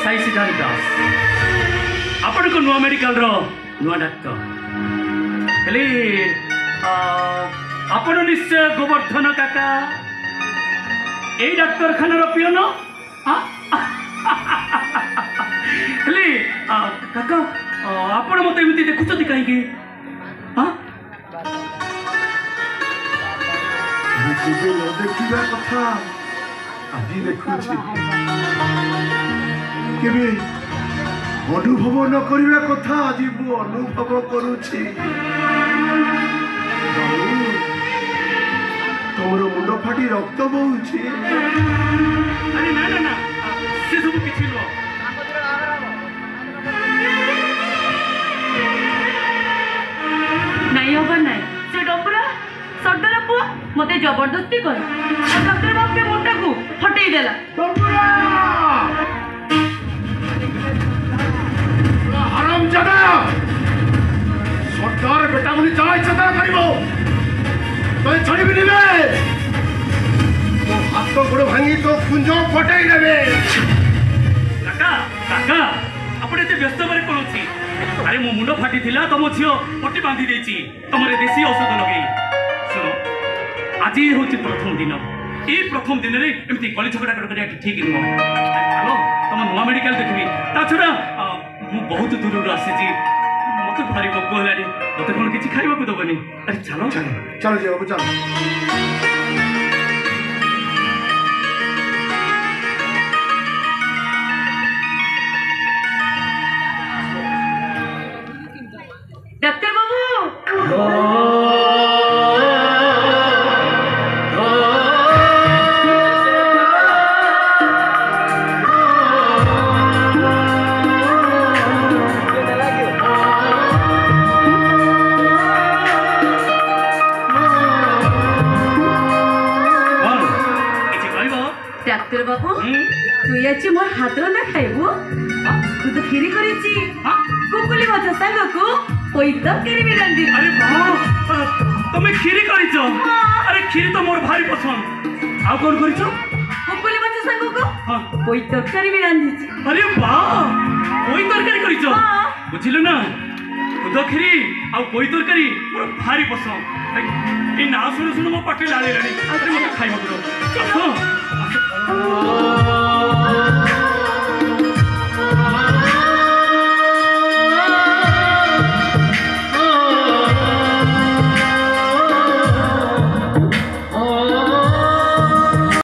साई सिद्धांत दास आपण को नुआ मेडिकल रो नुआ डाक्टर हेले आपण निश्चय गोवर्धन काका ए डाक्टर खाना रो पियोन हेले काका आपण मते एमती देखुछती काहे की देखा कथा आज देखुची केबे अनुभव न करवा कथा आज मु अनुभव करुछि तोर मुंड फाटी रक्त बहुछि अरे ना ना ना से सब किछि न नहीं होगा नहीं से डॉक्टर सरदार पुआ मते जबरदस्ती कर डॉक्टर बाप के मुंडा को फटेई देला आराम जाना सरकार बेटा मुनि जा इच्छा करिवो तो छड़ी भी निबे तो हाथ गोड़ भांगी तो कुंज फटेई देबे काका काका आपण एते व्यस्त बारे कोनछि अरे मो मुंड फाटी थिला तमो झियो पट्टी बांधी देछि तमरे देसी औषध लगेई सुनो आज होची प्रथम दिन ए प्रथम दिन रे एमती गली झगड़ा कर ठीक नुह चलो तुम नुआ मेडिकल देखबी ता छड़ा मु बहुत दूर आसी जी मते भारी भोक हलानी मते कोन किछि खाइबा को दबनी अरे चलो चलो चलो जी बाबू चलो डॉक्टर बाबू डॉक्टर बाबू तू याची मोर हात ना खाइबू तू तो खीरी करिची कुकुली मत सांग को कोई तरकारी भी रांधी अरे वाह तुम खीरी करिছো अरे खीरी तो मोर भारी पसंद आ कोन करिছো कुकुली मत सांग को कोई तरकारी भी रांधी अरे वाह कोई तरकारी करिছো बुझिलो ना खुद खीरी आ कोई तरकारी मोर भारी पसंद ए ना सुन सुन मो पाटे लाले लानी अरे मत खाइबो करो